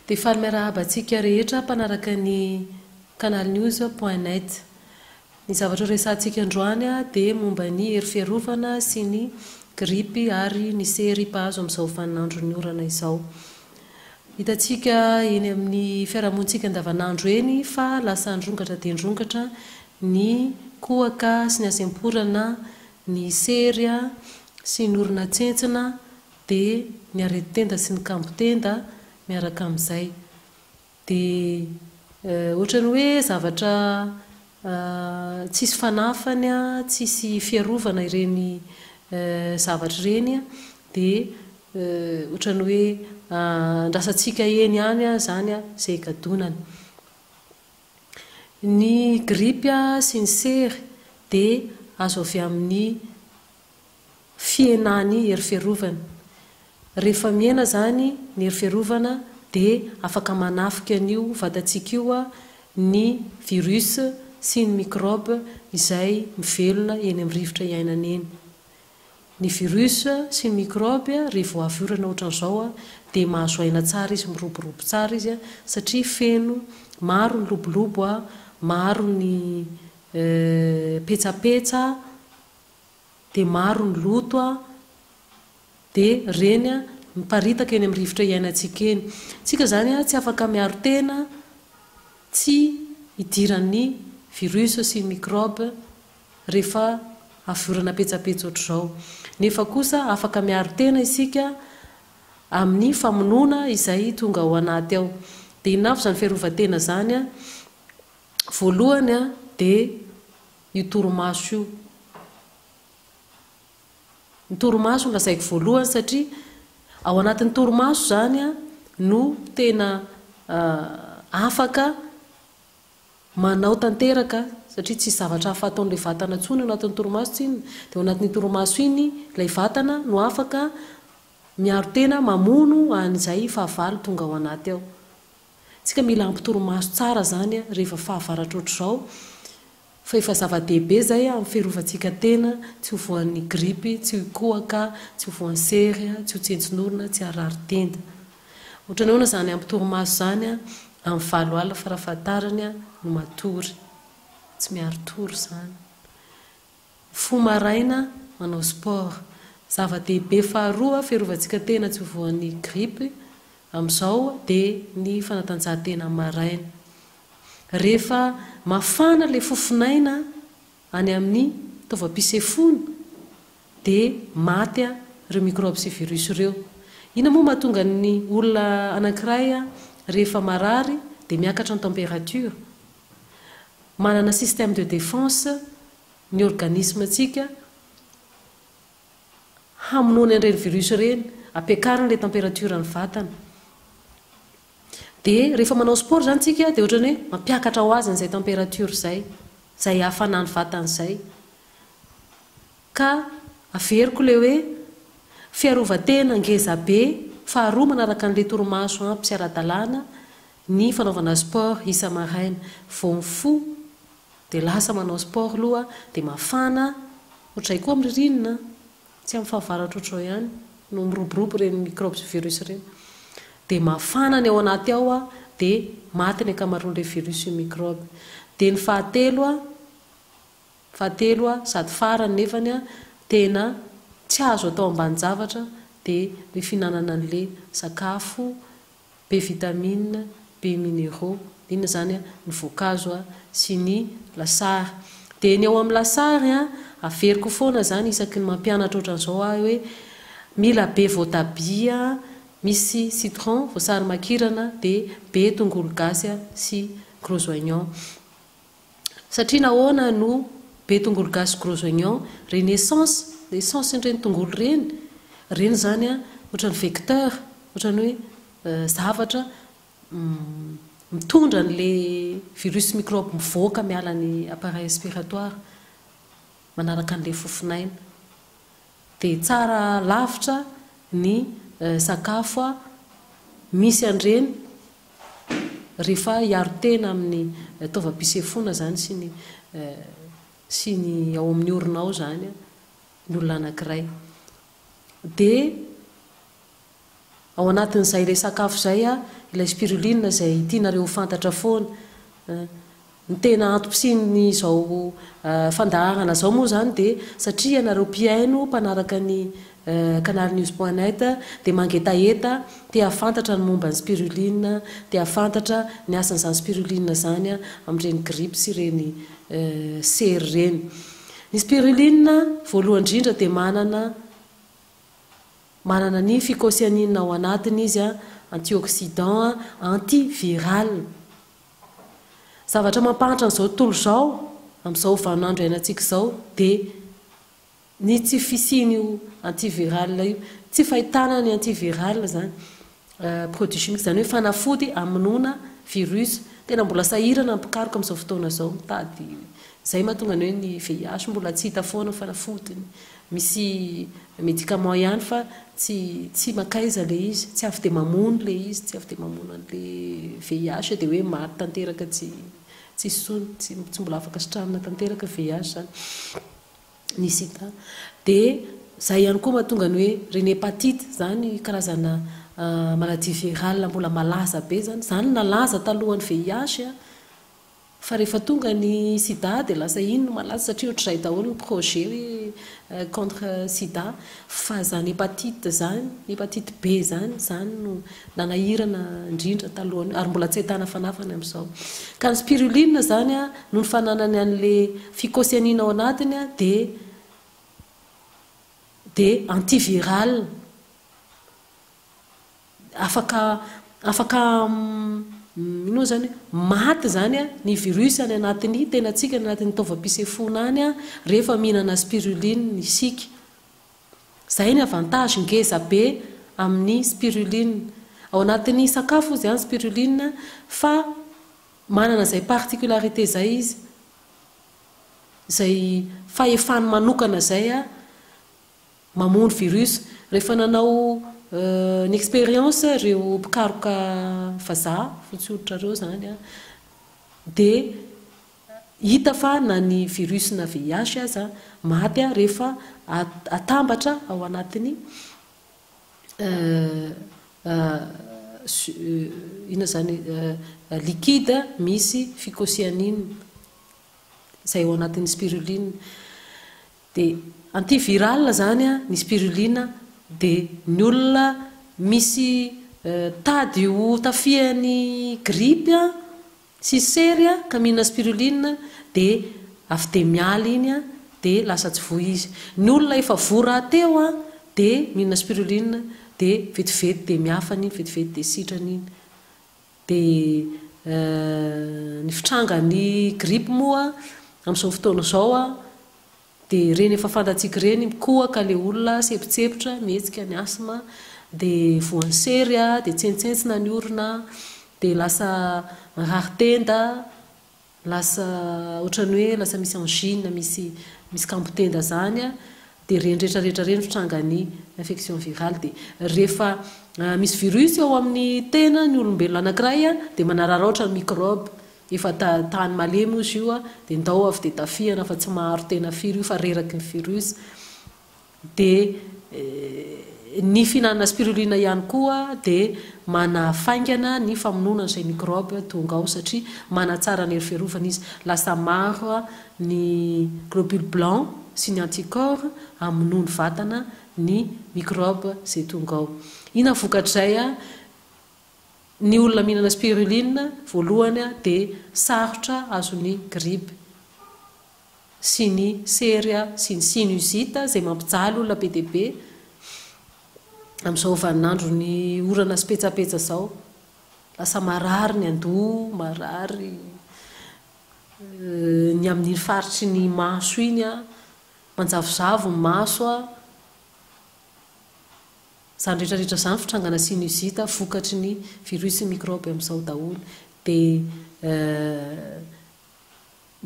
dia faly miarahaba antsika rehetra mpanaraka ny canal news.net. Ny zavatra resantsika androany dia momba ny hery fiarovana sy ny gripy ary ny sery mpahazo amin'izao vaninandro ny orana izao. Hitantsika eny amin'ny fiarahamonitsika andavanandro eny fa lasa androngatra dia ndrongatra ny kohaka sy ny asemporana, ny sery sy ny orona tsentsina dia ny aretitenda sy ny kambotenda miaraka amin'izay. Dia ohatrany hoe zavatra tsisy fanafany tsisy fiarovana ireny zavatra ireny dia ohatrany hoe andrasantsika eny ihany zany izay gadonany. Ny gripy sy ny sery dia azo avy amin'ny fienany hery fiarovana. Rehefa miena zany ny hery fiarovana dia afaka manafika an'io vatantsika io ny virus sy ny microbe izay mivelona eny amin'ny rivotra iainana eny. Ny virus sy ny microbe rehefa avy orana ohatran'izao dia mahazo aina tsara izy, miroborobo tsara izy satria feno maro ny lobolobo, maro ny petsapetsa, dia maro ny loto dia reny miparitaka eny amin'ny rivotra iainantsika eny. Tsika zany tsy afaka miaro tena tsy idiran'ny virus sy microbe rehefa avorana petsapetsa ohatr'izao. Nefa kosa afaka miaro tena isika amin'ny famonoana izay tonga ao anaty ao. Dia inafo zany fiarovan-tena zany voalohany dia io torimaso io. Ny torimaso lazaiko voalohany satria ao anatin'ny torimaso zany no tena afaka manao tanteraka, satria tsy zavatra hafa ataon'ilay vatana intsony anatin'ny torimaso tsiny. Dia ao anatin'ny torimaso iny ilay vatana no afaka miaro tena mamono an'izay fahavalo tonga ao anaty ao. Tsika mila ampitorimaso tsara zany rehefa fahavaratra ohatr'izao, fa efa zava-dehibe zay amin'ny fiarovantsika tena, tsy ho voan'ny gripy, tsy ho kohaka, tsy ho voan'ny sery, tsy ho tsentsin'orona, tsy harary tenda. Ohatrany ahoana zany ampitorimaso zany amin'ny valo alina farafahatarany no matory, tsy miaro tory zany. Fo maraina manao sport, zava-dehibe faharoa fiarovantsika tena tsy ho voan'ny gripy amin'izao dia ny fanatanjahantena maraina. Rehefa mafana ilay fofinaina any amin'ny taovam-pisefona dia maty ireo microbe sy virus ireo. Ina moa mahatonga ny olona anankiray rehefa marary dia miakatra ny température. Manana système de défense ny organisme antsika hamonoana ireny virus ireny, ampiakarina ilay température ny vatana. Dia rehefa manao sport zany tsika dia ohatrany hoe mampiakatra ho azy n'izay température izay, izay hafanany vatana izay. Ka averiko ilay hoe fiarovan-tena ngeza be faharoa manaraka an'ilay torimaso ampy sy ara-dalàna ny fanaovana sport isa maraina. Vao mifo dia lasa manao sport aloha dia mafana, ohatray koa amin'ny ririnina, tsy amin'ny fahavaratra ohatrao ihany no miroborobo ireny microbe sy virus ireny. Dia mafana ny ao anaty ao dia maty ny ankamaroan'ilay virus sy microbe. Dia ny fahatelo sady farany nefany tena tsy azo atao ambany zavatra dia ny fihinanana an'ilay sakafo be vitamine, be minéraux, inona zany ny voankazo sy ny lasary. Dia ny ao amin'ny lasary averiko foana zany isaky ny mampianatra ohatran'izao hoe mila be voatabia, misy citron, voasary makirana, dia be tongolo gasy sy gros oignon. Satria nahoana no be tongolo gasy sy gros oignon? Reny essence ireny tongolo reny zany ohatran'ny vecteur, ohatran'ny hoe zavatra mitondra n'ilay virus microbe mivoaka miala ny appareil respiratoire manaraka an'ilay fofinaina. Dia tsara lavitra ny sakafo misy an'ireny rehefa hiaro tena amin'ny taovam-pisefona zany sy ny ao amin'ny orona ao zany ny olona anankiray. Dia ao anatin'izay ilay sakafo zay a ilay spiruline zay tianareo fantatra foana ny tena antom-pisiny zao fandahana zao moa zany dia satria ianareo mpiaino mpanaraka ny canal news.net dia mangetaheta tia afantatra ny momba ny spiruline dia afantatra ny asan'izany spiruline zany a amin'ireny grippe sy ireny sery ireny. Ny spiruline voalohany indrindra dia manana ny phycocyanine ao anatiny izy a antioxydant antiviral. Zavatra mampahantra n'izao tontolo izao amin'izao vaninandro iainantsika izao dia ny tsy fisiany antiviral io, tsy fahitana ny antiviral zany produit chimique zany hoe fanafody amonoana virus. Tena mbola sahirana mpikaroka amin'izao fotoana izao mitady zay mahatonga ny hoe ny VIH mbola tsy hita foana fanafodiny, misy médicament ihany fa tsy makaiza le izy, tsy afy dia mamono le izy, tsy afy dia mamono an'le VIH dia hoe maty tanteraka tsy sony, tsy mbola afaka sitramina tanteraka VIH zany ny sida. Dia zay ihany koa mahatonga ny hoe reny hépatite zany karazana maladie virale mbola malaza be zany nalaza talohan'ny VIH fa rehefa tonga ny sida dia lasa iny no malaza satria ohatr'izay daholo ny projet hoe contre sida, fa zany hépatite zany, hépatite B zany no nanahirana indrindra talohany ary mbola tsy ahitana fanafany amin'izao. Ka ny spiruline zany a no ny fananany an'le phycocyanine ao anatiny a dia antiviral, afaka ino zany maty zany a ny virus any anatiny tena tsika ny anatin'ny taovam-pisefona any a rehefa mihinana spiruline ny sika. Zay ny avantage ngeza be amin'ny spiruline. Ao anatin'ny sakafo izy any spiruline fa manana zay particularité zay izy, zay fahefany manokana zay a mamono virus. Rehefa nanao ny expérience ireo mpikaroka vazaha fotsy hoditrareo zany a dia hita fa na ny virus na VIH aza maty a rehefa atambatra ao anatiny ina zany liquide misy phycocyanine zay ao anatin'ny spiruline. Dia antiviral zany a ny spiruline dia ny olona misy tady ho tafiany grippe sy sery ka mihinana spiruline dia avy dia miala iny a dia lasa tsy voa izy. Ny olona efa voa teo a dia mihinana spiruline dia vetivety dia miafana iny, vetivety dia sitrana iny. Dia ny fitrangany grippe moa amin'izao fotoana izao a dia reny efa fantatsika reny mikohaka le olona sepitsepitra mihetsika ny asma dia voan'ny sery a dia tsentsentsina ny orona dia lasa rari-tenda, lasa ohatrany hoe lasa misy angine, misy kampotenda zany a dia reny rehetrarehetra reny fitrangany infection virale. Dia rehefa misy virus ao amin'ny tena ny olombelona anankiray a dia manararaotra ny microbe, efa tany malemy izy io a dia ndao avy dia tafiana fa tsy maharo tena firy io fa reraky ny virus. Dia ny fihinanana spiruline ihany koa dia manafaingana ny famonoana izay microbe tonga ao satria manatsara ny hery fiarovana izy, lasa maro ny globule blanc sy ny anticorps amonoany vatana ny microbe izay tonga ao. Ina vokatr'izay a ny olona mihinana spiruline voalohany a dia sarotra azony grippe sy ny sery sy ny sinusite izay mampijaly olona be dia be amin'izao vaninandro ny orana sy petsapetsa izao. Lasa marary ny andoha, marary ny amin'ny faritry ny maso iny a, manjavozavo ny maso a, zany rehetrarehetra zany fitrangana sinusite vokatry ny virus microbe amin'izao daholo. Dia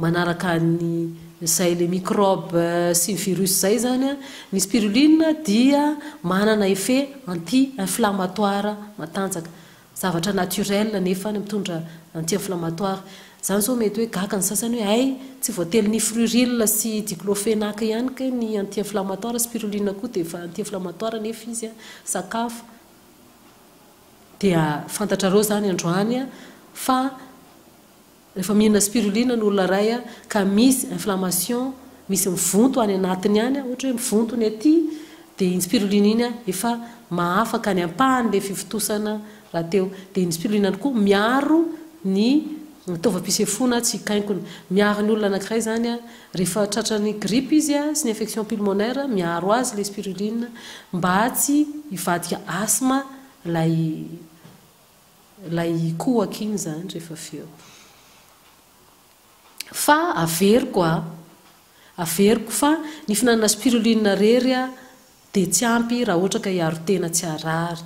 manaraka ny zay le microbe sy virus zay zany a ny spiruline dia manana effet anti-inflammatoire matanjaka, zavatra naturel nefa mitondra anti-inflammatoire. Zany zao mety hoe gaka ny sasany hoe ay tsy voately ny frurile sy diclofenac ihany ka ny anti-inflammatoire, spiruline koa dia efa anti-inflammatoire nefa izy a sakafo. dia fantatrareo zany androany fa rehefa mihinana spirulina ny olona ray ka misy inflammation misy mivonto any anatiny any ohatra hoe mivonto ny aty dia iny spirulina iny efa mahafaka ny ampahan'le fivitosana raha teo dia iny spirulina koa miaro ny taovam-pisefona tsy kaikony miaro ny olona anankiray zany rehefa tratrany grippe izy sy ny infection pulmonaire miaro azy le spirulina mba tsy hivadika asthme lay kohaka iny zany rehefa feo fa averiko fa ny finanana spirulina rery dia tsy ampy raha ohatra ka hiaro tena tsy arary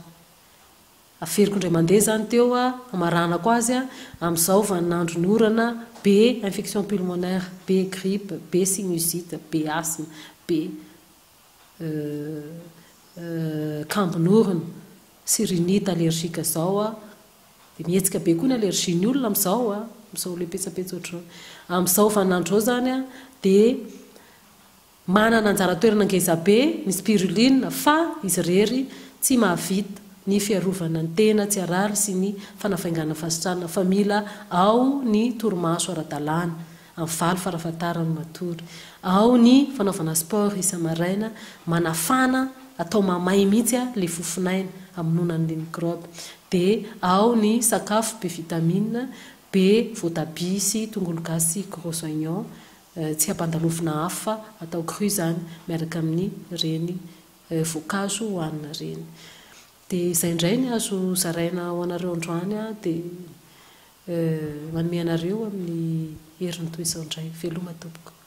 averiko indray mandeha zany teo amaranako azy amin'izao vaninandro ny orana be infection pulmonaire be grippe be sinusite be asthme be kambonorona sy rinite allergique zao dia mihetsika be koa ny allergie ny olona amin'izao le petsapetsa ohatrao amin'izao vaninandro zao zany dia manana anjara toerana ngeza be ny spirulina fa izy rery tsy mahavita ny fiarovana ny tena tsy arary sy ny fanafaingana fasitrana fa mila ao ny torimaso ara-dalàna amin'ny valo farafahatarany matory ao ny fanaovana sport isa-maraina manafana atao mamay mihitsy le fofinaina hamononan'le microbe dia ao ny sakafo be vitamine be voatabia sy tongolo gasy sy gros oignon tsy hampandalofina hafa atao cru zany miaraka amin'ny reny voankazo hohanina reny dia izay indray ny azo zaraina ho anareo androany dia manome anareo amin'ny herin'ny toy izao indray veloma tompoko